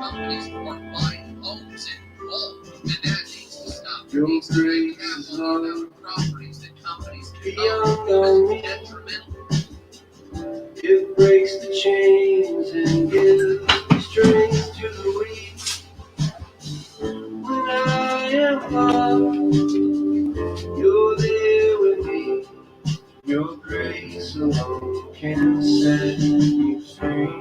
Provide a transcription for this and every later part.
companies are buying homes in bulk, and that needs to stop. There needs to be capital in properties that companies can own because it's detrimental. It breaks the chains and gives strength to the weak. When I am lost, you're there with me. Your grace alone can set me free.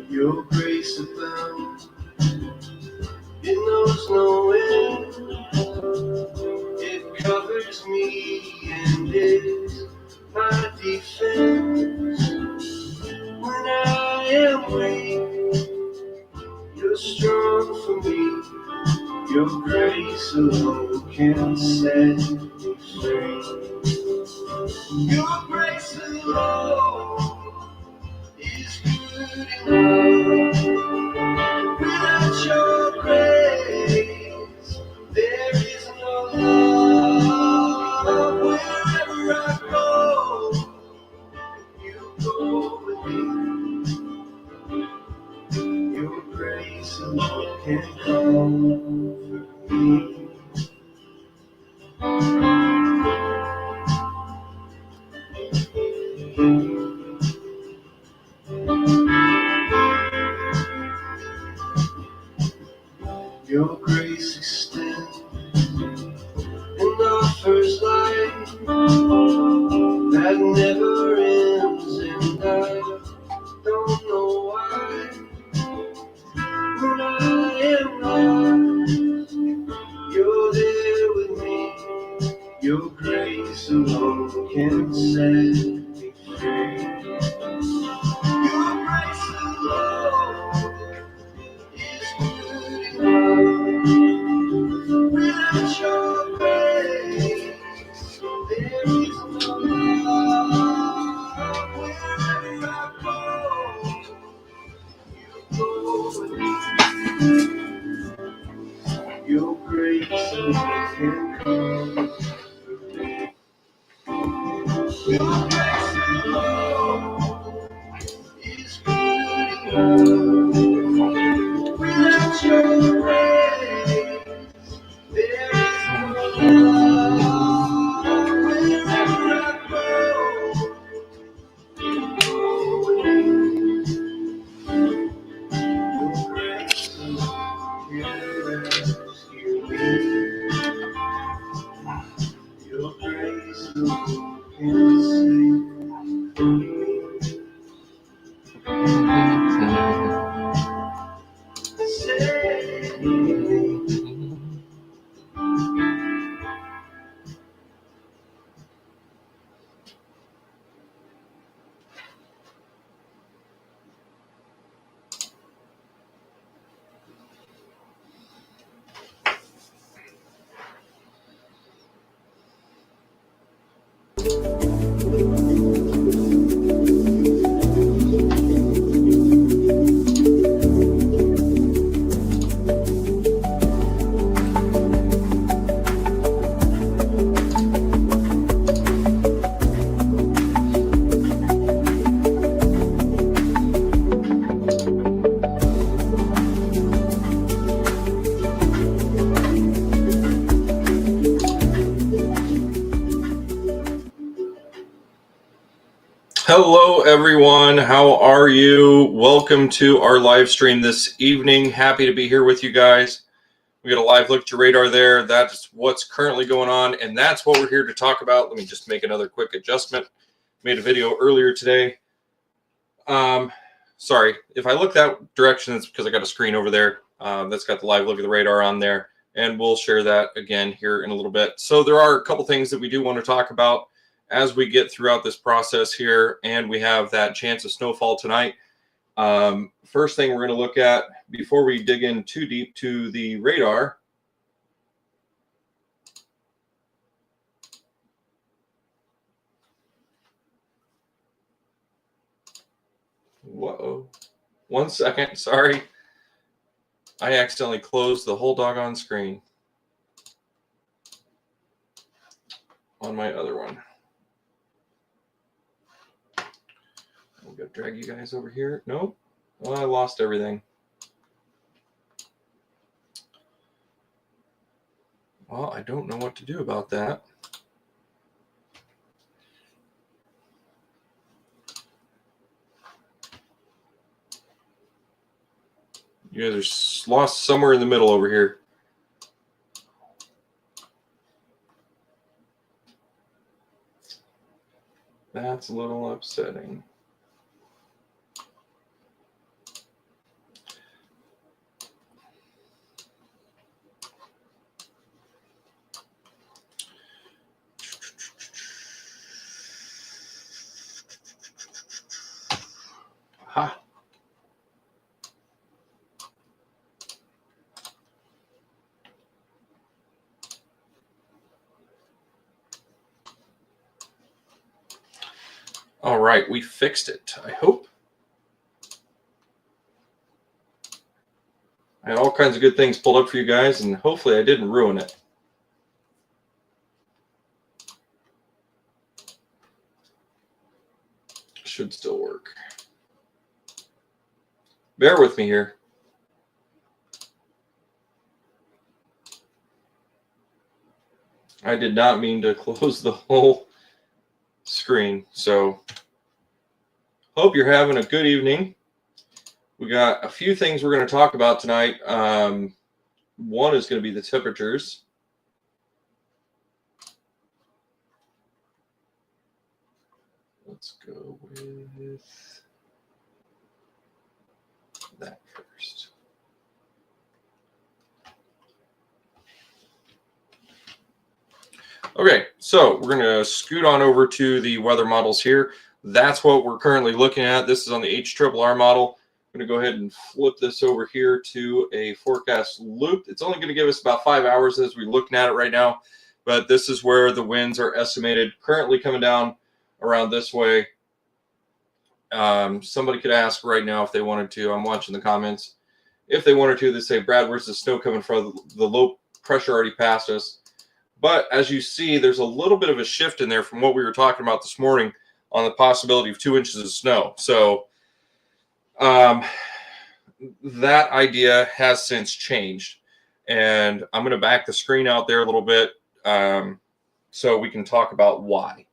Your grace abounds, it knows no end. It covers me and is my defense. When I am weak, you're strong for me. Your grace alone can set me free. Your grace alone is good enough. Without your grace, there is no love. Wherever I go, you go with me. Your grace alone can comfort me. Your grace extends and offers life that never ends, and I don't know why. When I am lost, you're there with me. Your grace alone can set me free. Your grace alone is good enough. Without your grace, there is no love. Wherever I go, you go with me. Your grace alone can comfort me. Your grace alone is good enough. Without your grace, there is no love. Wherever I go, you go with me. Your grace alone can rescue me. Your grace alone can save me. Save me. Hello, everyone. How are you? Welcome to our live stream this evening. Happy to be here with you guys. We got a live look at your radar there. That's what's currently going on, and that's what we're here to talk about. Let me just make another quick adjustment. Made a video earlier today. Sorry, if I look that direction, it's because I got a screen over there that's got the live look at the radar on there, and we'll share that again here in a little bit. So there are a couple things that we do want to talk about as we get throughout this process here, and we have that chance of snowfall tonight. First thing we're going to look at before we dig in too deep to the radar. Whoa, 1 second, sorry. I accidentally closed the whole doggone screen on my other one. I'm going to drag you guys over here. Nope. Oh, I lost everything. Well, I don't know what to do about that. You guys are lost somewhere in the middle over here. That's a little upsetting. Ha. All right, we fixed it, I hope. I had all kinds of good things pulled up for you guys, and hopefully I didn't ruin it. Should still work. Bear with me here. I did not mean to close the whole screen, so hope you're having a good evening. We got a few things we're going to talk about tonight. One is going to be the temperatures. Let's go with that first. Okay, so we're going to scoot on over to the weather models here. That's what we're currently looking at. This is on the HRRR model. I'm going to go ahead and flip this over here to a forecast loop. It's only going to give us about 5 hours as we're looking at it right now, but this is where the winds are estimated currently coming down around this way. Somebody could ask right now if they wanted to. I'm watching the comments. If they wanted to, they say, Brad, where's the snow coming from? The low pressure already passed us. But as you see, there's a little bit of a shift in there from what we were talking about this morning on the possibility of 2 inches of snow. So that idea has since changed. And I'm going to back the screen out there a little bit so we can talk about why.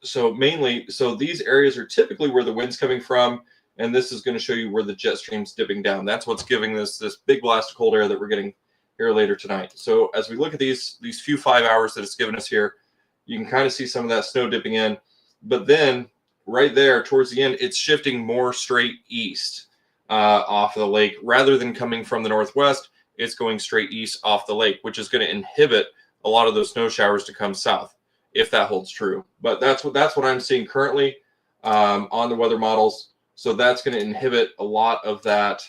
So these areas are typically where the wind's coming from, and this is going to show you where the jet stream's dipping down. That's what's giving this big blast of cold air that we're getting here later tonight. So as we look at these few 5 hours that it's given us here, you can kind of see some of that snow dipping in. But then right there towards the end, it's shifting more straight east off of the lake. Rather than coming from the northwest, it's going straight east off the lake, which is going to inhibit a lot of those snow showers to come south, if that holds true. But that's what I'm seeing currently on the weather models. So that's going to inhibit a lot of that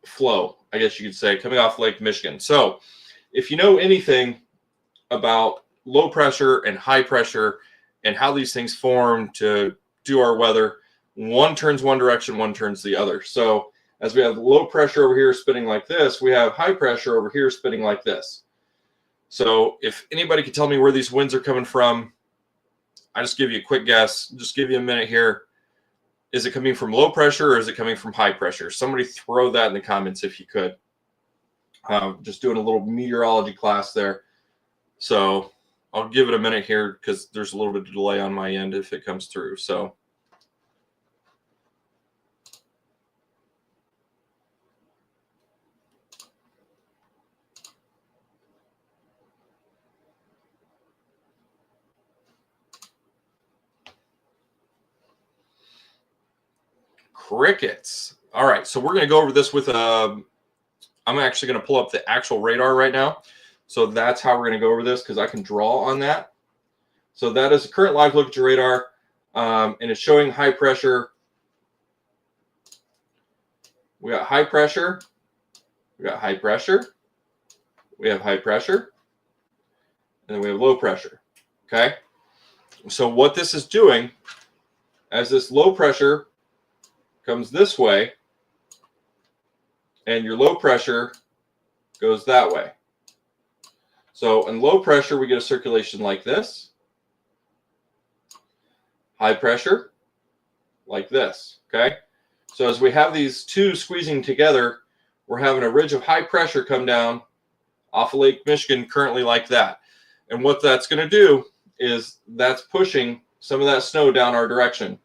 flow, I guess you could say, coming off Lake Michigan. So if you know anything about low pressure and high pressure and how these things form to do our weather, one turns one direction, one turns the other. So as we have low pressure over here spinning like this, we have high pressure over here spinning like this. So if anybody could tell me where these winds are coming from, I just give you a quick guess. Just give you a minute here. Is it coming from low pressure or is it coming from high pressure? Somebody throw that in the comments if you could. Just doing a little meteorology class there. So I'll give it a minute here because there's a little bit of delay on my end if it comes through. So crickets. All right, so we're going to go over this with I'm actually going to pull up the actual radar right now. So that's how we're going to go over this because I can draw on that. So that is a current live look at your radar, and it's showing high pressure. We got high pressure. We got high pressure. We have high pressure. And then we have low pressure. Okay? So what this is doing, as this low pressure comes this way, and your low pressure goes that way. So in low pressure, we get a circulation like this. High pressure, like this, okay? So as we have these two squeezing together, we're having a ridge of high pressure come down off of Lake Michigan currently like that. And what that's going to do is that's pushing some of that snow down our direction.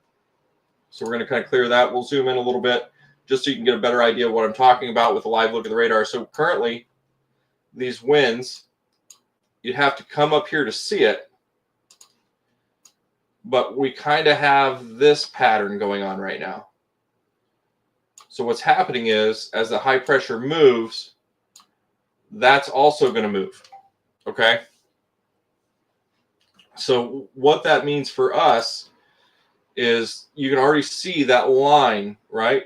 So we're going to kind of clear that. We'll zoom in a little bit just so you can get a better idea of what I'm talking about with a live look at the radar. So currently, these winds, you'd have to come up here to see it, but we kind of have this pattern going on right now. So what's happening is, as the high pressure moves, that's also going to move, okay? So what that means for us is you can already see that line, right?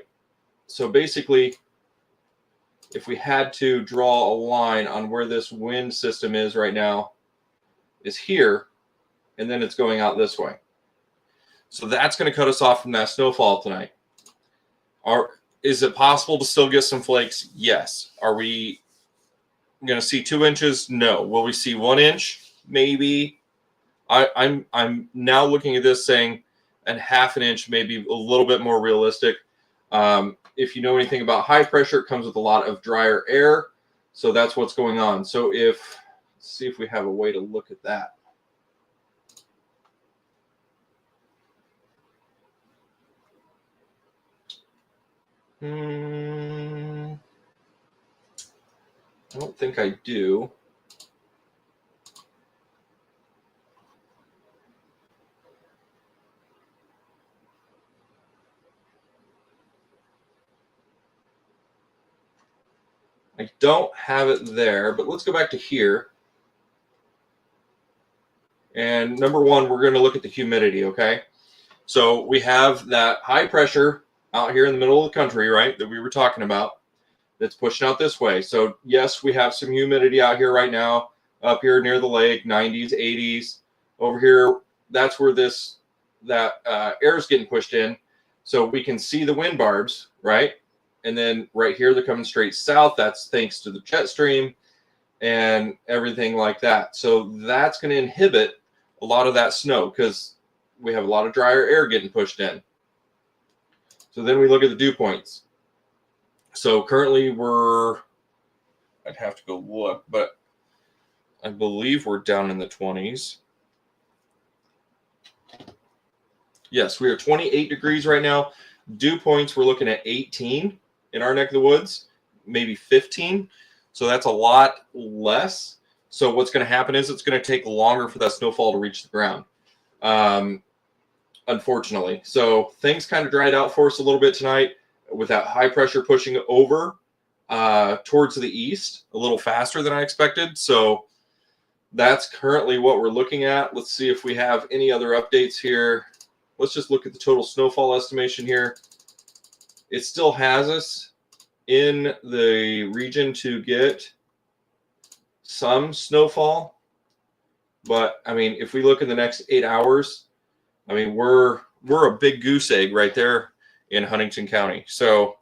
So basically, if we had to draw a line on where this wind system is right now, is here, and then it's going out this way. So that's going to cut us off from that snowfall tonight. Is it possible to still get some flakes? Yes. Are we going to see 2 inches? No. Will we see 1 inch? Maybe. I'm now looking at this saying a ½ an inch, maybe a little bit more realistic. If you know anything about high pressure, it comes with a lot of drier air. So that's what's going on. So let's see if we have a way to look at that. I don't think I do. I don't have it there, but let's go back to here. And number one, we're going to look at the humidity, okay? So we have that high pressure out here in the middle of the country, right, that we were talking about, that's pushing out this way. So yes, we have some humidity out here right now, up here near the lake, 90s, 80s. Over here, that's where that air is getting pushed in. So we can see the wind barbs, right? And then right here, they're coming straight south. That's thanks to the jet stream and everything like that. So that's going to inhibit a lot of that snow because we have a lot of drier air getting pushed in. So then we look at the dew points. So currently I'd have to go look, but I believe we're down in the 20s. Yes, we are 28 degrees right now. Dew points, we're looking at 18 in our neck of the woods, maybe 15. So that's a lot less. So what's going to happen is it's going to take longer for that snowfall to reach the ground, unfortunately. So things kind of dried out for us a little bit tonight with that high pressure pushing over towards the east a little faster than I expected. So that's currently what we're looking at. Let's see if we have any other updates here. Let's just look at the total snowfall estimation here. It still has us in the region to get some snowfall. But, I mean, if we look in the next 8 hours, I mean, we're a big goose egg right there in Huntington County. So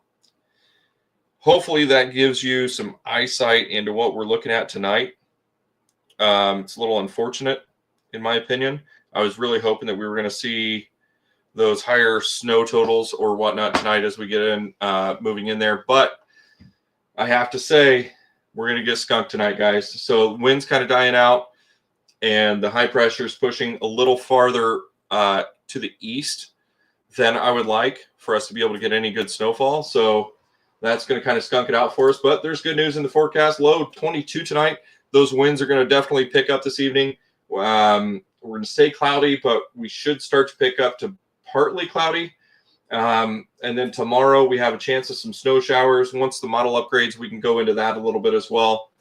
hopefully that gives you some eyesight into what we're looking at tonight. It's a little unfortunate, in my opinion. I was really hoping that we were going to see those higher snow totals or whatnot tonight as we get in, moving in there. But I have to say, we're going to get skunked tonight, guys. So wind's kind of dying out, and the high pressure is pushing a little farther to the east than I would like for us to be able to get any good snowfall. So that's going to kind of skunk it out for us. But there's good news in the forecast. Low 22 tonight. Those winds are going to definitely pick up this evening. We're going to stay cloudy, but we should start to pick up to partly cloudy. And then tomorrow we have a chance of some snow showers. Once the model upgrades, we can go into that a little bit as well.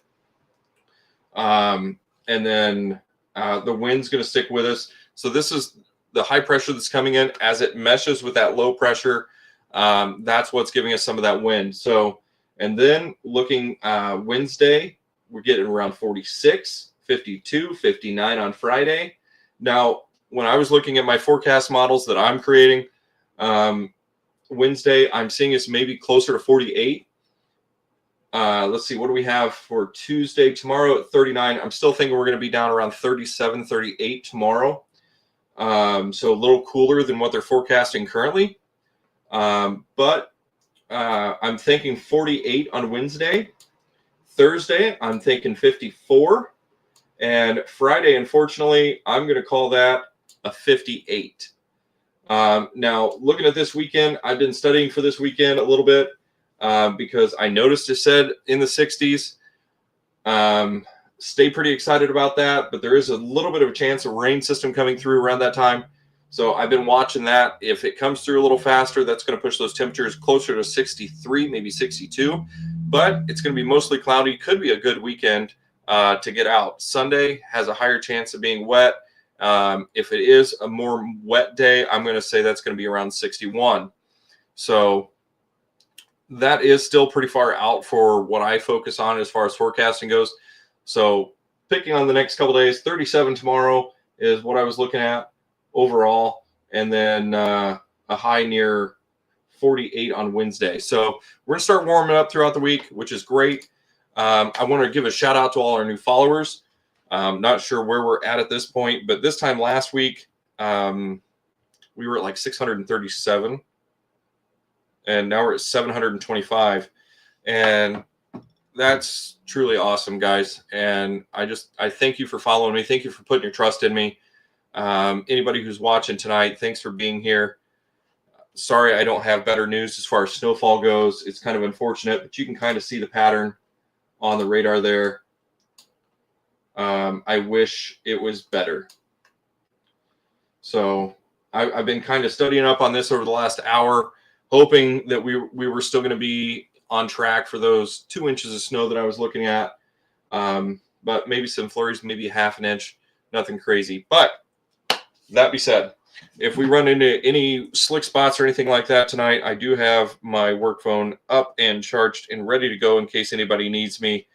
And then the wind's going to stick with us. So this is the high pressure that's coming in as it meshes with that low pressure. That's what's giving us some of that wind. So, and then looking Wednesday, we're getting around 46, 52, 59 on Friday. Now, when I was looking at my forecast models that I'm creating, Wednesday, I'm seeing us maybe closer to 48. Let's see, what do we have for Tuesday? Tomorrow at 39. I'm still thinking we're going to be down around 37, 38 tomorrow. So a little cooler than what they're forecasting currently. But I'm thinking 48 on Wednesday. Thursday, I'm thinking 54. And Friday, unfortunately, I'm going to call that a 58. Now, looking at this weekend, I've been studying for this weekend a little bit because I noticed it said in the 60s. Stay pretty excited about that, but there is a little bit of a chance of rain system coming through around that time. So I've been watching that. If it comes through a little faster, that's going to push those temperatures closer to 63, maybe 62. But it's going to be mostly cloudy. Could be a good weekend to get out. Sunday has a higher chance of being wet. If it is a more wet day, I'm going to say that's going to be around 61. So that is still pretty far out for what I focus on as far as forecasting goes. So picking on the next couple days, 37 tomorrow is what I was looking at overall, and then a high near 48 on Wednesday. So we're going to start warming up throughout the week, which is great. I want to give a shout out to all our new followers. Not sure where we're at this point, but this time last week, we were at like 637, and now we're at 725. And that's truly awesome, guys. And I thank you for following me. Thank you for putting your trust in me. Anybody who's watching tonight, thanks for being here. Sorry I don't have better news as far as snowfall goes. It's kind of unfortunate, but you can kind of see the pattern on the radar there. I wish it was better. So I've been kind of studying up on this over the last hour, hoping that we were still going to be on track for those 2 inches of snow that I was looking at. But maybe some flurries, maybe half an inch, nothing crazy. But that be said, if we run into any slick spots or anything like that tonight, I do have my work phone up and charged and ready to go in case anybody needs me.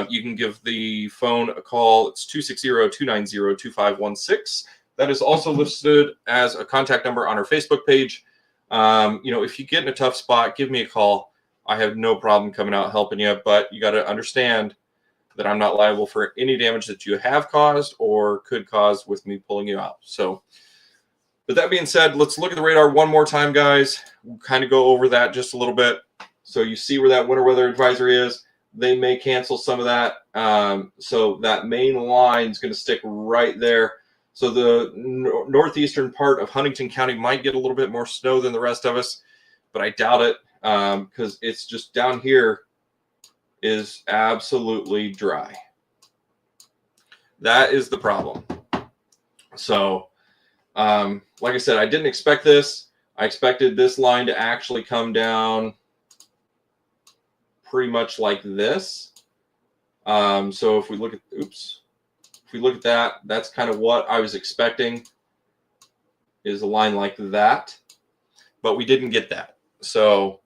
You can give the phone a call. It's 260-290-2516. That is also listed as a contact number on our Facebook page. If you get in a tough spot, give me a call. I have no problem coming out helping you, but you got to understand that I'm not liable for any damage that you have caused or could cause with me pulling you out. So, but that being said, let's look at the radar one more time, guys. We'll kind of go over that just a little bit. So you see where that winter weather advisory is. They may cancel some of that. So that main line is going to stick right there. So the northeastern part of Huntington County might get a little bit more snow than the rest of us, but I doubt it because it's just down here is absolutely dry. That is the problem. So, like I said, I didn't expect this. I expected this line to actually come down pretty much like this. So if we look at, if we look at that, that's kind of what I was expecting, is a line like that, but we didn't get that. So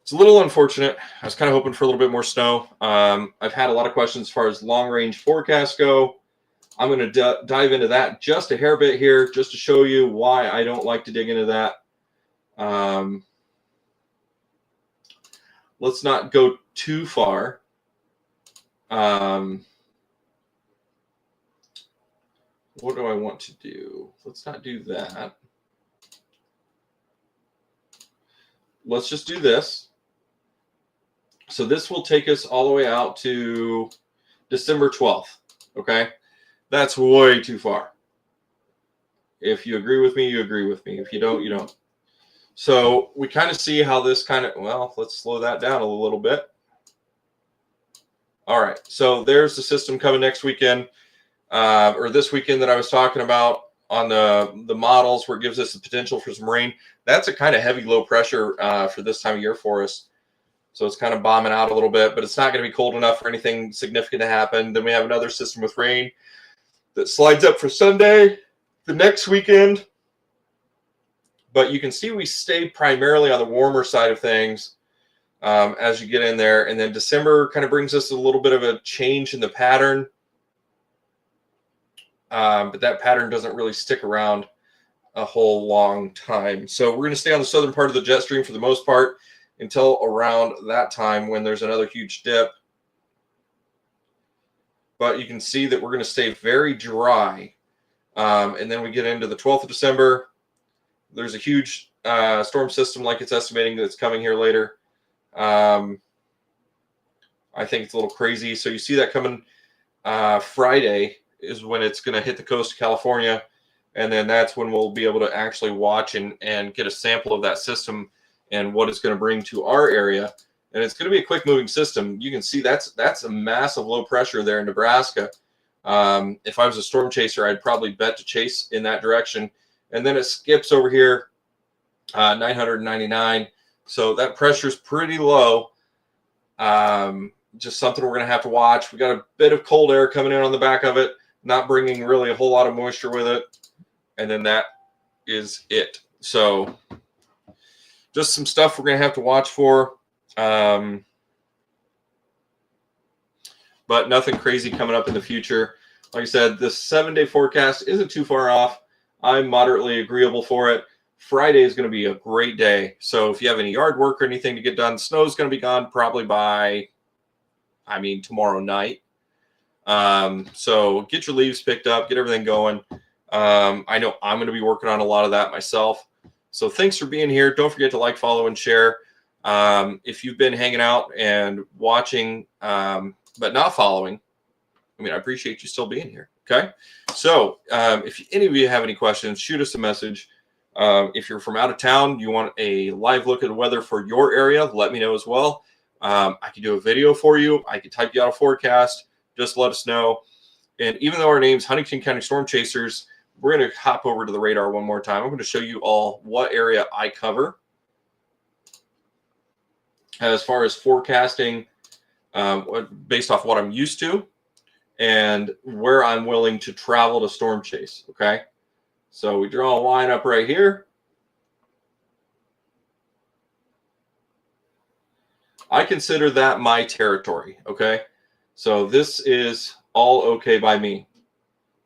it's a little unfortunate. I was kind of hoping for a little bit more snow. I've had a lot of questions as far as long range forecasts go. I'm going to dive into that just a hair bit here, just to show you why I don't like to dig into that. Let's not go too far. What do I want to do? Let's not do that. Let's just do this. So this will take us all the way out to December 12th. Okay. That's way too far. If you agree with me, you agree with me. If you don't, you don't. So we kind of see how this kind of, well, let's slow that down a little bit. All right. So there's the system coming next weekend, or this weekend that I was talking about on the models where it gives us the potential for some rain. That's a kind of heavy low pressure for this time of year for us. So it's kind of bombing out a little bit, but it's not going to be cold enough for anything significant to happen. Then we have another system with rain that slides up for Sunday, the next weekend. But you can see we stay primarily on the warmer side of things as you get in there. And then December kind of brings us a little bit of a change in the pattern. But that pattern doesn't really stick around a whole long time. So we're going to stay on the southern part of the jet stream for the most part. until around that time when there's another huge dip. But you can see that we're going to stay very dry. And then we get into the 12th of December. There's a huge storm system, like it's estimating, that's coming here later. I think it's a little crazy. So you see that coming Friday is when it's going to hit the coast of California. And then that's when we'll be able to actually watch and get a sample of that system and what it's going to bring to our area. And it's going to be a quick moving system. You can see that's a massive low pressure there in Nebraska. If I was a storm chaser, I'd probably bet to chase in that direction. And then it skips over here, 999. So that pressure is pretty low. Just something we're going to have to watch. We got a bit of cold air coming in on the back of it, not bringing really a whole lot of moisture with it. And then that is it. So just some stuff we're going to have to watch for. But nothing crazy coming up in the future. Like I said, the 7-day forecast isn't too far off. I'm moderately agreeable for it. Friday is going to be a great day. So if you have any yard work or anything to get done, snow is going to be gone probably by, tomorrow night. So get your leaves picked up, get everything going. I know I'm going to be working on a lot of that myself. So thanks for being here. Don't forget to like, follow, and share. If you've been hanging out and watching, but not following, I appreciate you still being here. Okay. So if any of you have any questions, shoot us a message. If you're from out of town, you want a live look at the weather for your area, let me know as well. I can do a video for you. I can type you out a forecast. Just let us know. And even though our name's Huntington County Storm Chasers, we're going to hop over to the radar one more time. I'm going to show you all what area I cover as far as forecasting, based off what I'm used to and where I'm willing to travel to storm chase. Okay. So we draw a line up right here. I consider that my territory. Okay. So this is all okay by me.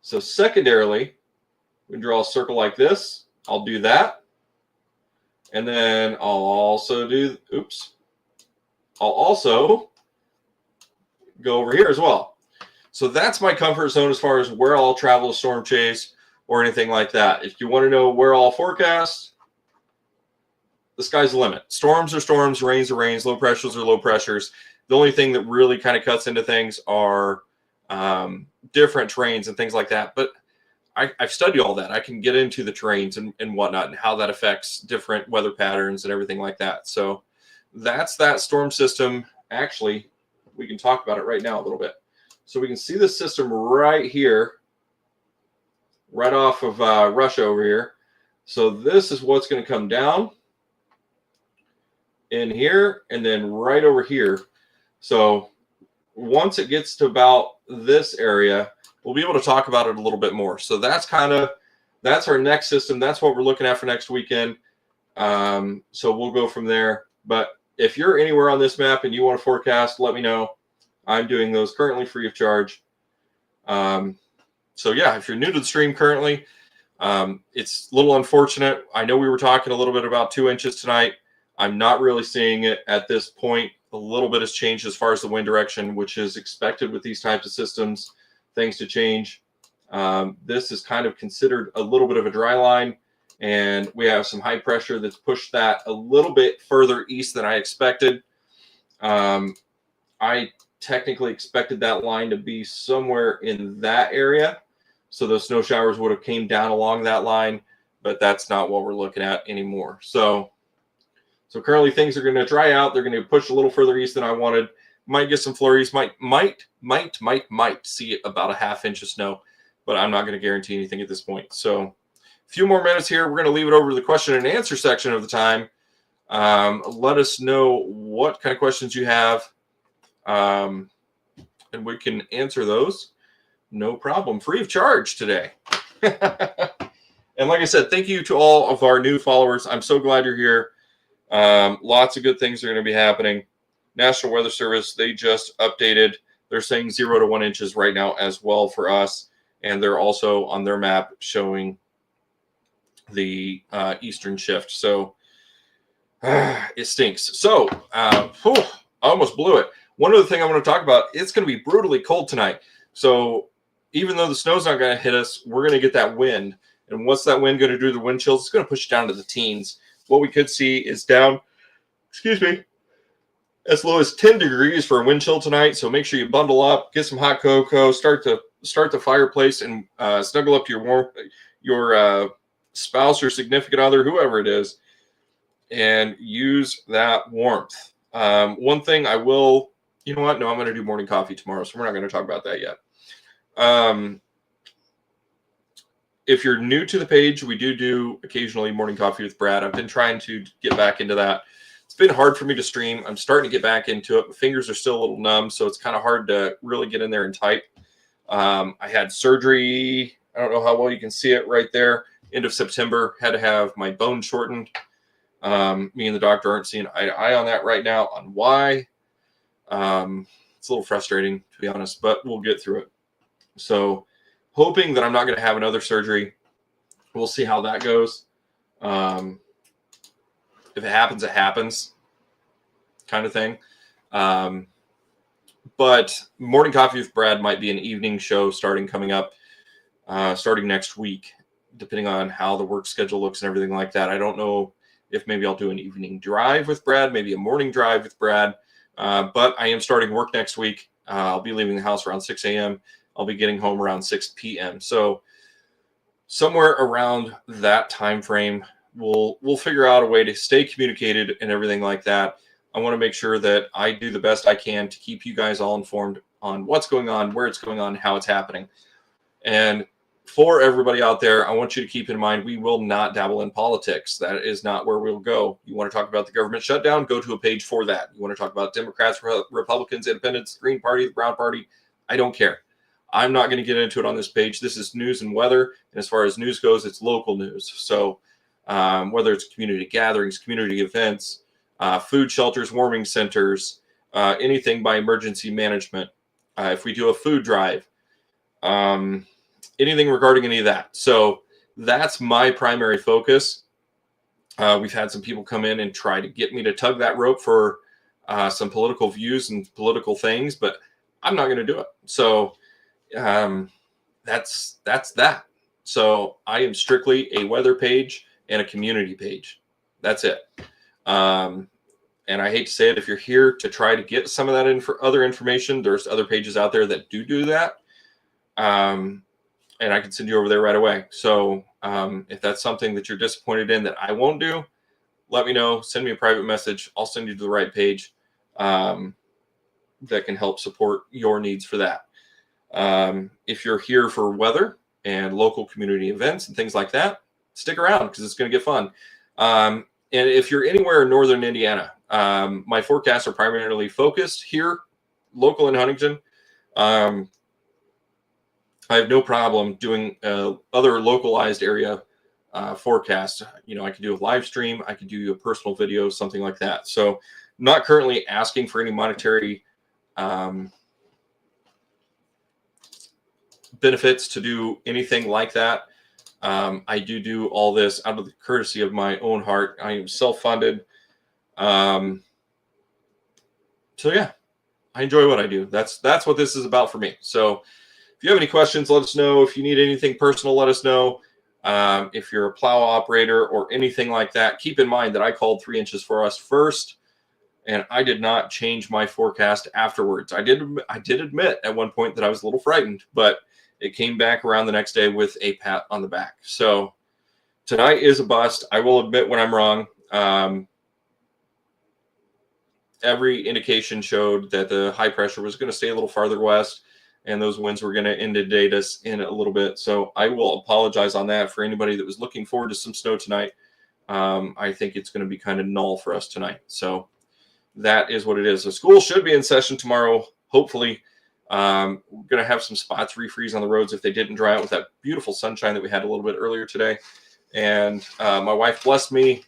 So secondarily, we draw a circle like this. I'll do that. And then I'll also go over here as well. So that's my comfort zone as far as where I'll travel to storm chase or anything like that. If you want to know where I'll forecast, the sky's the limit. Storms are storms, rains are rains, low pressures are low pressures. The only thing that really kind of cuts into things are different terrains and things like that. But I've studied all that. I can get into the terrains and whatnot and how that affects different weather patterns and everything like that. So that's that storm system. Actually, we can talk about it right now a little bit. So we can see the system right here, right off of Russia over here. So this is what's going to come down in here and then right over here. So once it gets to about this area, we'll be able to talk about it a little bit more. So that's our next system. That's what we're looking at for next weekend. So we'll go from there. But if you're anywhere on this map and you want to forecast, let me know. I'm doing those currently free of charge. So yeah, if you're new to the stream currently, it's a little unfortunate. I know we were talking a little bit about 2 inches tonight. I'm not really seeing it at this point. A little bit has changed as far as the wind direction, which is expected with these types of systems, things to change. This is kind of considered a little bit of a dry line, and we have some high pressure that's pushed that a little bit further east than I expected. I technically expected that line to be somewhere in that area, so those snow showers would have came down along that line, but that's not what we're looking at anymore. So currently things are going to dry out. They're going to push a little further east than I wanted. Might get some flurries. Might see about a ½ inch of snow, but I'm not going to guarantee anything at this point. So a few more minutes here. We're going to leave it over to the question and answer section of the time. Let us know what kind of questions you have, and we can answer those. No problem. Free of charge today. And like I said, thank you to all of our new followers. I'm so glad you're here. Lots of good things are going to be happening. National Weather Service, they just updated. They're saying 0 to 1 inches right now as well for us. And they're also on their map showing the eastern shift. So It stinks. So, I almost blew it. One other thing I want to talk about, it's going to be brutally cold tonight. So even though the snow's not going to hit us, we're going to get that wind. And what's that wind going to do to the wind chills? It's going to push it down to the teens. What we could see is down, as low as 10 degrees for a wind chill tonight. So make sure you bundle up, get some hot cocoa, start the fireplace, and snuggle up to your spouse or significant other, whoever it is, and use that warmth. One thing I will, you know what? No, I'm going to do morning coffee tomorrow, so we're not going to talk about that yet. If you're new to the page, we do occasionally morning coffee with Brad. I've been trying to get back into that. It's been hard for me to stream. I'm starting to get back into it. My fingers are still a little numb, so it's kind of hard to really get in there and type. I had surgery. I don't know how well you can see it right there. End of September. Had to have my bone shortened. Me and the doctor aren't seeing eye to eye on that right now on why. It's a little frustrating, to be honest, but we'll get through it. So hoping that I'm not going to have another surgery. We'll see how that goes. If it happens, it happens, kind of thing. But Morning Coffee with Brad might be an evening show coming up, starting next week, depending on how the work schedule looks and everything like that. I don't know if maybe I'll do an evening drive with Brad, maybe a morning drive with Brad. But I am starting work next week. I'll be leaving the house around 6 a.m. I'll be getting home around 6 p.m. So somewhere around that time frame, we'll figure out a way to stay communicated and everything like that. I want to make sure that I do the best I can to keep you guys all informed on what's going on, where it's going on, how it's happening. And for everybody out there, I want you to keep in mind, we will not dabble in politics. That is not where we'll go. You want to talk about the government shutdown, go to a page for that. You want to talk about Democrats, Republicans, Independents, the Green Party, the Brown Party, I don't care. I'm not going to get into it on this page. This is news and weather. And as far as news goes, it's local news. So whether it's community gatherings, community events, food shelters, warming centers, anything by emergency management, if we do a food drive, anything regarding any of that. So that's my primary focus. We've had some people come in and try to get me to tug that rope for some political views and political things, but I'm not going to do it. So that's that. So I am strictly a weather page and a community page. That's it. And I hate to say it, if you're here to try to get some of that other information, there's other pages out there that do that. And I can send you over there right away. So if that's something that you're disappointed in that I won't do, let me know. Send me a private message. I'll send you to the right page that can help support your needs for that. If you're here for weather and local community events and things like that, stick around because it's going to get fun. And if you're anywhere in northern Indiana, my forecasts are primarily focused here, local in Huntington. I have no problem doing other localized area forecasts. You know, I could do a live stream, I could do a personal video, something like that. So not currently asking for any monetary benefits to do anything like that. I do all this out of the courtesy of my own heart. I am self-funded. So yeah, I enjoy what I do. That's what this is about for me. So if you have any questions, let us know. If you need anything personal, let us know. If you're a plow operator or anything like that, keep in mind that I called 3 inches for us first, and I did not change my forecast afterwards. I did admit at one point that I was a little frightened, but it came back around the next day with a pat on the back. So tonight is a bust. I will admit when I'm wrong. Every indication showed that the high pressure was going to stay a little farther west, and those winds were going to inundate us in a little bit. So I will apologize on that for anybody that was looking forward to some snow tonight. I think it's going to be kind of null for us tonight. So that is what it is. So school should be in session tomorrow, hopefully. We're going to have some spots refreeze on the roads if they didn't dry out with that beautiful sunshine that we had a little bit earlier today. And my wife blessed me.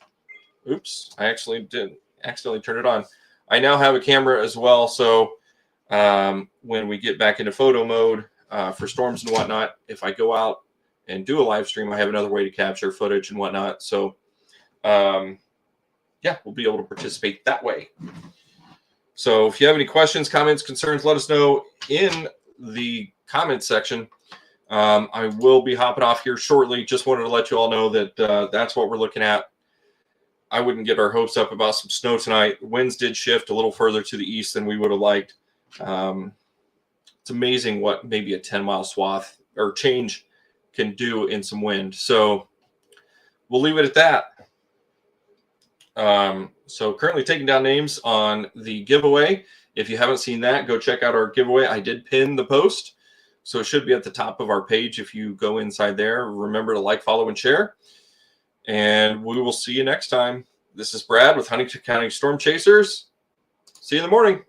Oops, I actually did accidentally turn it on. I now have a camera as well. So when we get back into photo mode for storms and whatnot, if I go out and do a live stream, I have another way to capture footage and whatnot. So yeah, we'll be able to participate that way. So if you have any questions, comments, concerns, let us know in the comments section. I will be hopping off here shortly. Just wanted to let you all know that that's what we're looking at. I wouldn't get our hopes up about some snow tonight. Winds did shift a little further to the east than we would have liked. It's amazing what maybe a 10-mile swath or change can do in some wind. So we'll leave it at that. So currently taking down names on the giveaway. If you haven't seen that, go check out our giveaway. I did pin the post, so it should be at the top of our page. If you go inside there, remember to like, follow, and share. And we will see you next time. This is Brad with Huntington County Storm Chasers. See you in the morning.